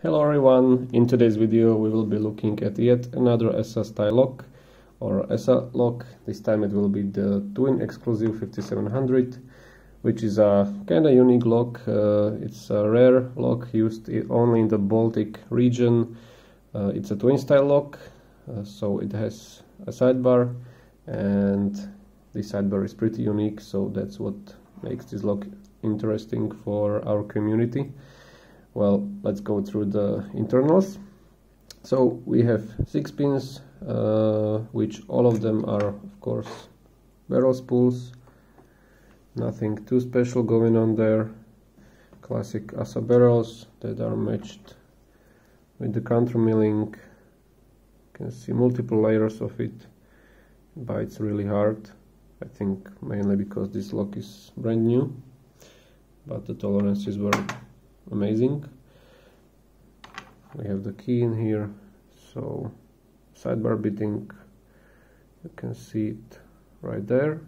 Hello everyone, in today's video we will be looking at yet another ASSA style lock or ASSA lock. This time it will be the Twin Exclusive 5700, which is a kinda unique lock. It's a rare lock used only in the Baltic region. It's a twin style lock, so it has a sidebar, and this sidebar is pretty unique, so that's what makes this lock interesting for our community. Well, let's go through the internals. So we have 6 pins, which all of them are of course barrel spools. Nothing too special going on there. Classic ASSA barrels that are matched with the counter milling. You can see multiple layers of it. It bites really hard. I think mainly because this lock is brand new, but the tolerances were amazing. We have the key in here, so sidebar bitting, you can see it right there.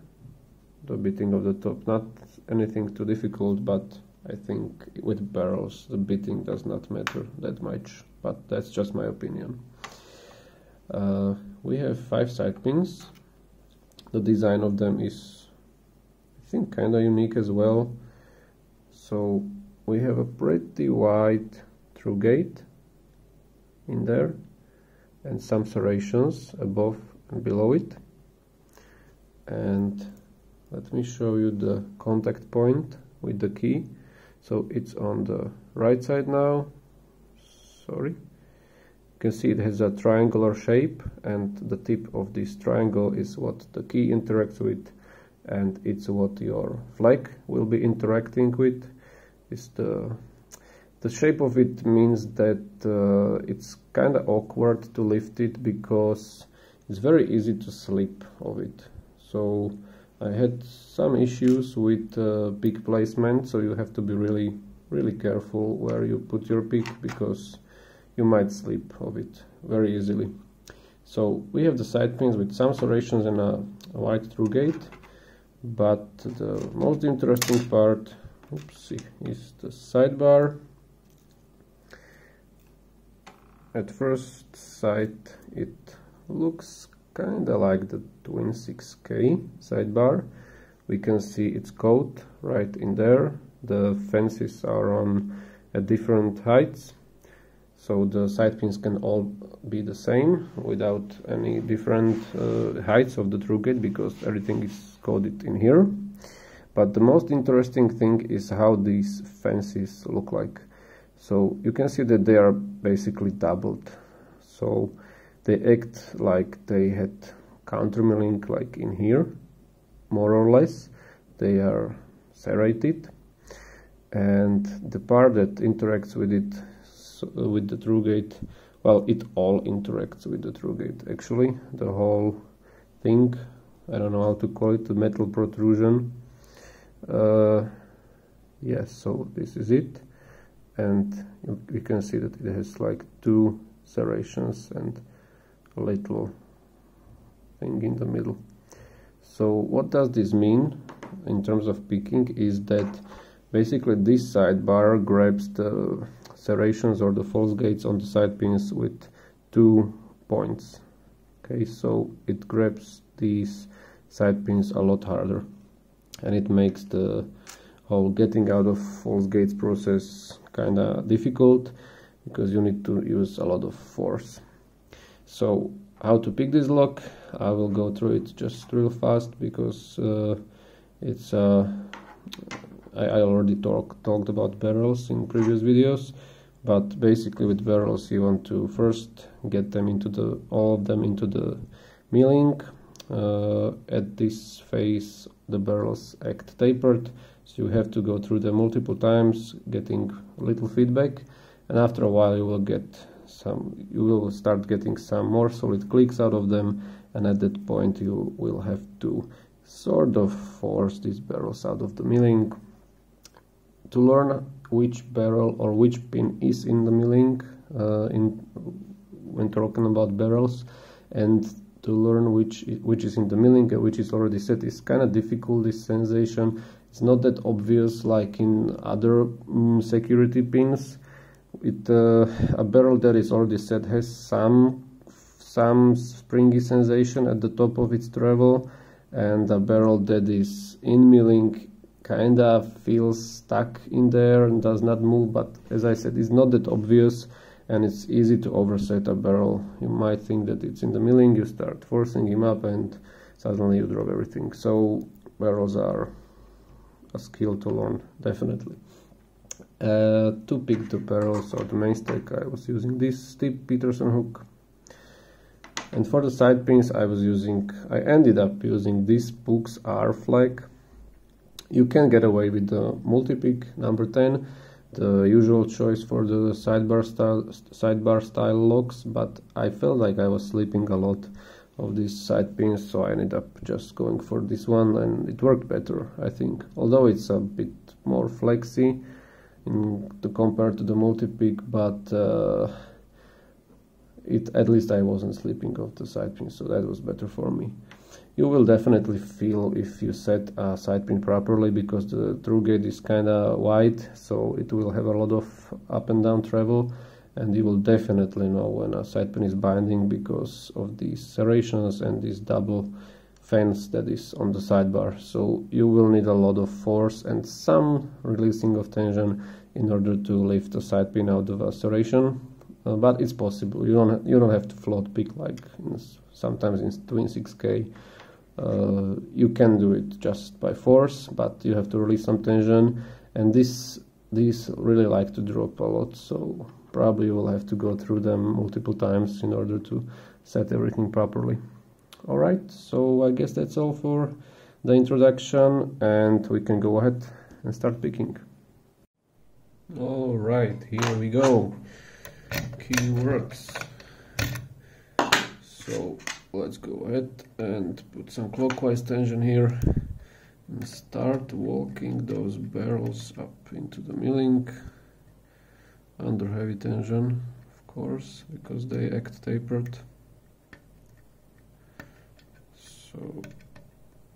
The bitting of the top, not anything too difficult, but I think with barrels the bitting does not matter that much, but that's just my opinion. We have 5 side pins. The design of them is, I think, kinda unique as well. So we have a pretty wide through gate in there and some serrations above and below it. And let me show you the contact point with the key. So it's on the right side now. Sorry. You can see it has a triangular shape, and the tip of this triangle is what the key interacts with, and it's what your flag will be interacting with. Is the shape of it means that it's kind of awkward to lift it because it's very easy to slip of it. So I had some issues with pick placement, so you have to be really careful where you put your pick because you might slip of it very easily. So we have the side pins with some serrations and a wide through gate, but the most interesting part, oopsie, is the sidebar. At first sight it looks kinda like the Twin 6K sidebar. We can see its code right in there. The fences are on at different heights, so the side pins can all be the same without any different heights of the through gate because everything is coded in here. But the most interesting thing is how these fences look like. So you can see that they are basically doubled. So they act like they had counter milling like in here, more or less. They are serrated, and the part that interacts with it, with the through gate, well, it all interacts with the through gate actually. The whole thing, I don't know how to call it, the metal protrusion. Yes, so this is it, and you can see that it has like 2 serrations and a little thing in the middle. So what does this mean in terms of picking is that basically this sidebar grabs the serrations or the false gates on the side pins with 2 points. Okay, so it grabs these side pins a lot harder, and it makes the whole getting out of false gates process kinda difficult because you need to use a lot of force. So how to pick this lock, I will go through it just real fast because it's I already talked about barrels in previous videos, but basically with barrels you want to first get them into all of them into the milling. At this phase the barrels act tapered, so you have to go through them multiple times, getting little feedback, and after a while you will start getting some more solid clicks out of them, and at that point you will have to sort of force these barrels out of the milling. To learn which barrel or which pin is in the milling when talking about barrels, and to learn which is in the milling and which is already set is kind of difficult. This sensation, it's not that obvious like in other security pins. a barrel that is already set has some springy sensation at the top of its travel, and a barrel that is in milling kinda feels stuck in there and does not move. But as I said, it's not that obvious, and it's easy to overset a barrel. You might think that it's in the milling, you start forcing him up, and suddenly you drop everything. So barrels are a skill to learn, definitely. To pick the barrels or the mainstay, I was using this steep Peterson hook, and for the side pins I ended up using this Pooks R flag. You can get away with the multi-pick number 10, the usual choice for the sidebar style locks, but I felt like I was slipping a lot of these side pins, so I ended up just going for this one, and it worked better, I think. Although it's a bit more flexy compared to the multi-pick, but at least I wasn't slipping off the side pin, so that was better for me. You will definitely feel if you set a side pin properly, because the through gauge is kinda wide, so it will have a lot of up and down travel, and you will definitely know when a side pin is binding because of these serrations and this double fence that is on the sidebar. So you will need a lot of force and some releasing of tension in order to lift the side pin out of a serration, but it's possible. You don't have to float pick like sometimes in Twin 6K. You can do it just by force, but you have to release some tension, and these really like to drop a lot, so probably you will have to go through them multiple times in order to set everything properly. Alright, so I guess that's all for the introduction, and we can go ahead and start picking. Alright, here we go. Keywords. So let's go ahead and put some clockwise tension here and start walking those barrels up into the milling under heavy tension, of course, because they act tapered. So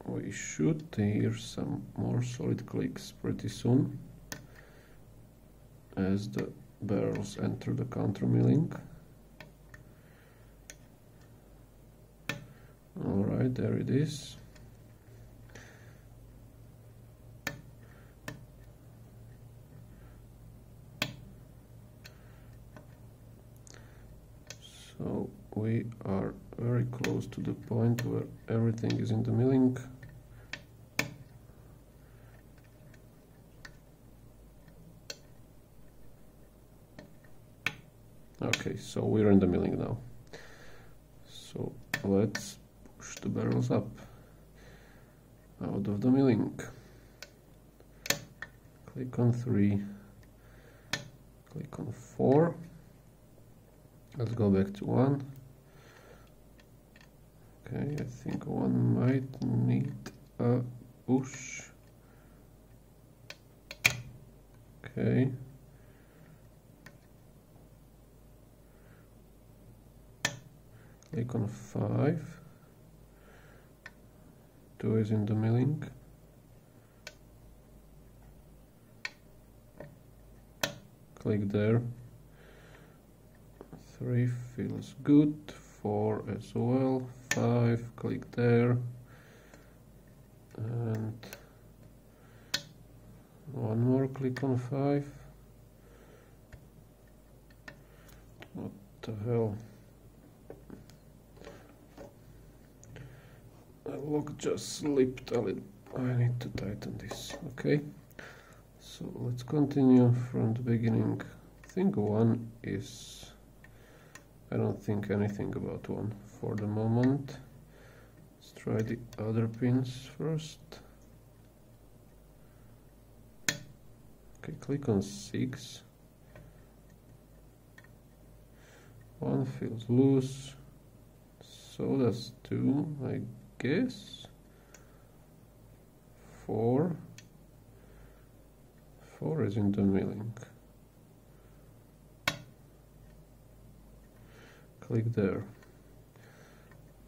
we should hear some more solid clicks pretty soon as the barrels enter the counter milling. Alright, there it is. So we are very close to the point where everything is in the milling. Okay, so we're in the milling now. So let's push the barrels up out of the milling. Click on 3, click on 4. Let's go back to 1. Okay, I think 1 might need a push. Okay. Click on 5. 2 is in the milling. Click there. 3 feels good. 4 as well. 5, click there. And one more, click on 5. What the hell? The lock just slipped a little. I need to tighten this. Okay, so let's continue from the beginning. I think 1 is... I don't think anything about 1 for the moment. Let's try the other pins first. Okay, click on 6. 1 feels loose. So does 2, I guess. 4 is in the milling. Click there.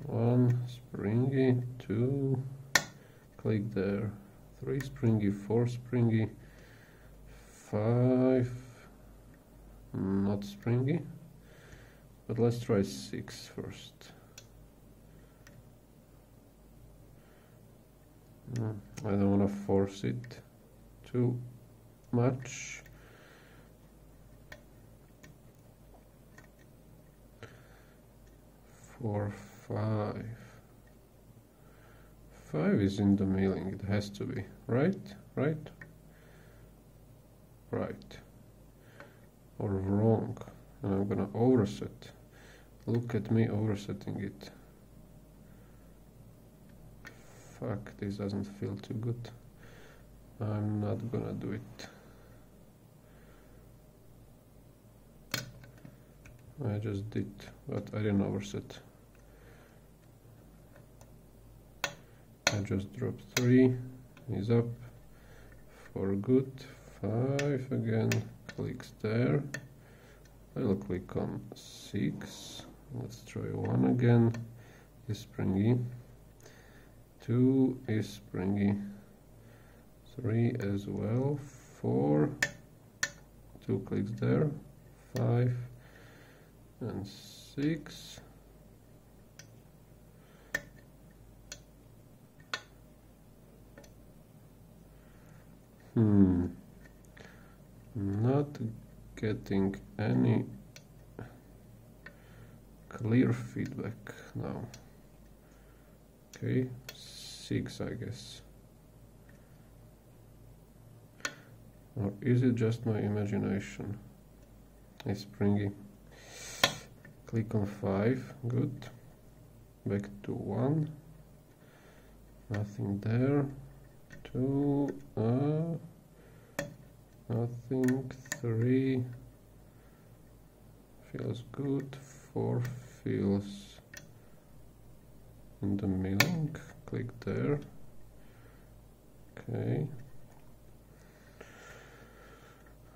1 springy, 2, click there. 3 springy, 4 springy, 5, not springy, but let's try 6 first. I don't want to force it too much. For 5. 5 is in the milling, it has to be, right? Right? Right. Or wrong. And I'm gonna overset. Look at me oversetting it. Fuck, this doesn't feel too good. I'm not gonna do it. I just did, but I didn't overset. I just dropped 3, he's up for good. 5 again, clicks there. I'll click on 6. Let's try 1 again. Is springy. 2 is springy. 3 as well. 4. 2 clicks there. 5 and 6. Not getting any clear feedback now. Okay, 6 I guess. Or is it just my imagination? It's springy. Click on 5, good. Back to 1. Nothing there. 2, nothing. 3 feels good. 4 feels in the milling. Click there. Okay.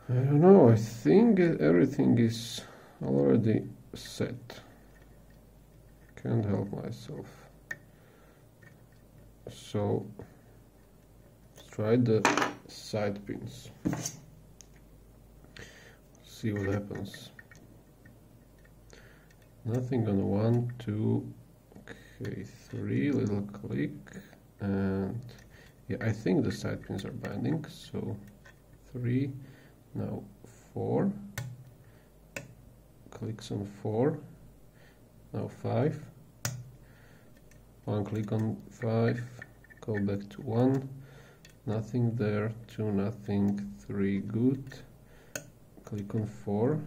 I don't know, I think everything is already set. Can't help myself. So let's try the side pins. See what happens. Nothing on 1, 2, okay, 3, little click, and yeah, I think the side pins are binding, so 3, now 4, clicks on 4, now 5, 1 click on 5, go back to 1, nothing there, 2, nothing, 3, good, click on 4,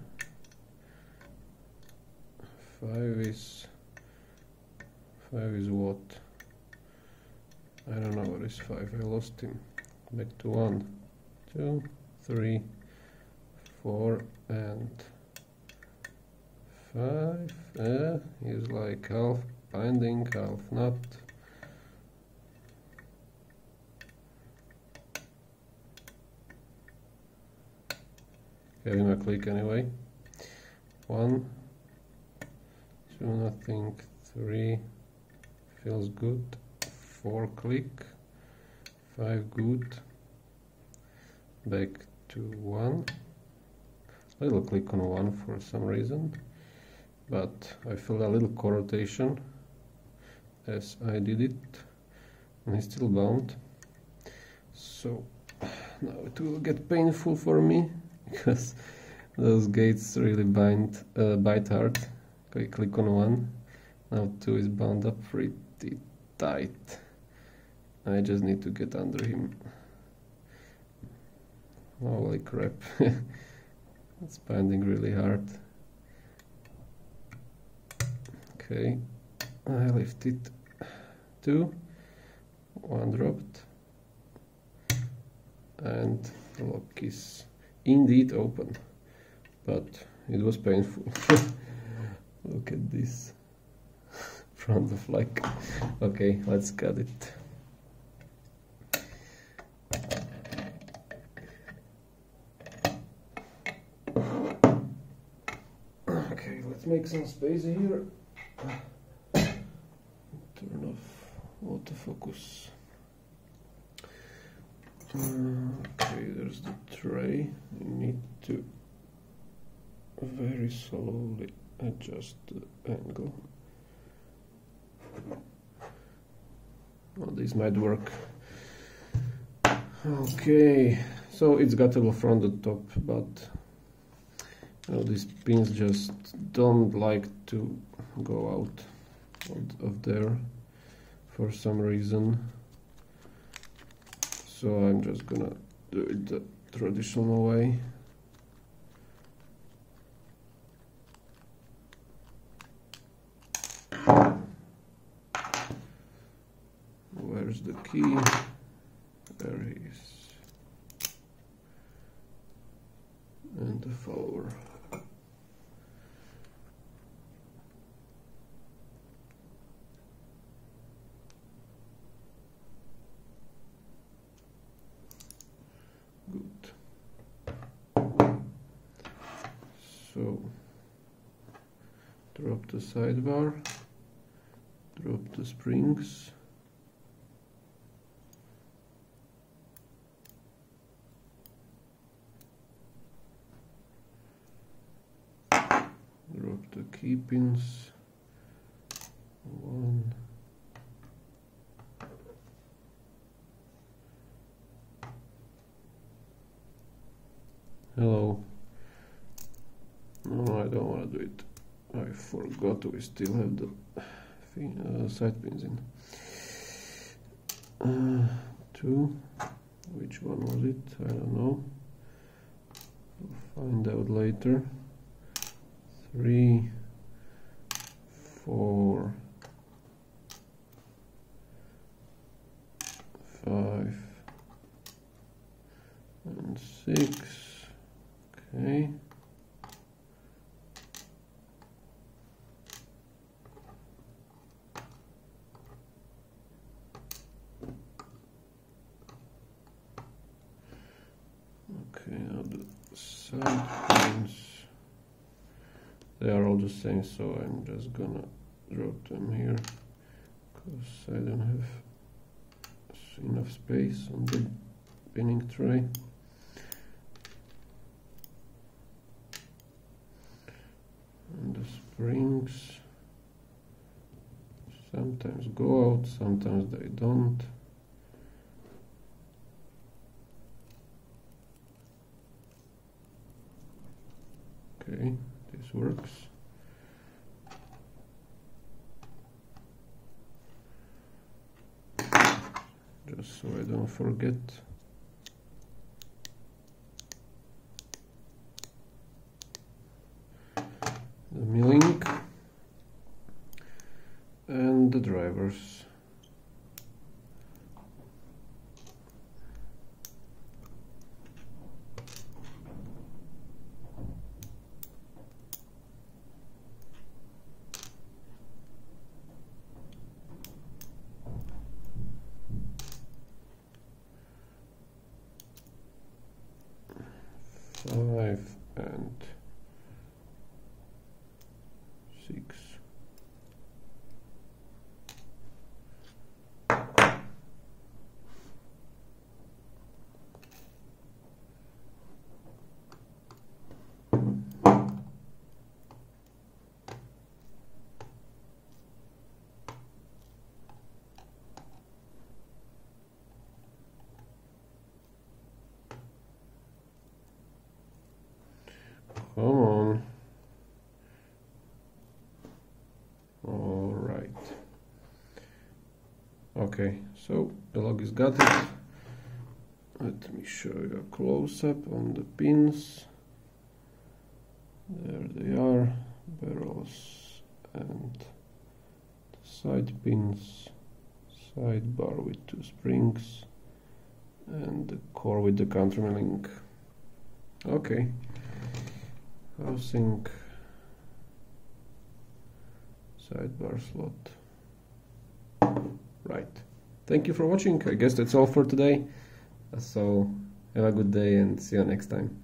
5 is what? I don't know what is 5, I lost him. Back to 1, 2, 3, 4 and 5. He's like half binding, half not. Having a click anyway. 1, 2, nothing, 3 feels good, 4 click, 5 good, back to 1, little click on 1 for some reason, but I feel a little co-rotation as I did it, and it's still bound, so now it will get painful for me, because those gates really bite hard. Okay, click on 1, now 2 is bound up pretty tight. I just need to get under him. Holy crap. It's binding really hard. Okay, I lift it. 2, 1 dropped, and the lock is indeed open, but it was painful. Look at this front of like. Okay, let's cut it. Okay, let's make some space here. Turn off autofocus. Okay, there's the tray. You need to very slowly adjust the angle. Well, this might work. Okay, so it's guttable from the top, but you know, these pins just don't like to go out of there for some reason. So I'm just gonna do it the traditional way. Where's the key? There he is. And the follower. Good. So drop the sidebar, drop the springs. Drop the key pins. One. Hello. No, I don't want to do it. I forgot we still have the side pins in. 2. Which one was it? I don't know. We'll find out later. 3, 4, 5, and 6. Okay. Okay, now the side pins. They are all the same, so I'm just gonna drop them here because I don't have enough space on the pinning tray. And the springs sometimes go out, sometimes they don't. Okay, this works. Just so I don't forget. The milling and the drivers. Five and 6. Come on. All right. Okay, so the log is got it. Let me show you a close-up on the pins. There they are, barrels and the side pins, sidebar with 2 springs, and the core with the countermilling. Okay. Housing, sidebar slot. Right. Thank you for watching. I guess that's all for today. So have a good day and see you next time.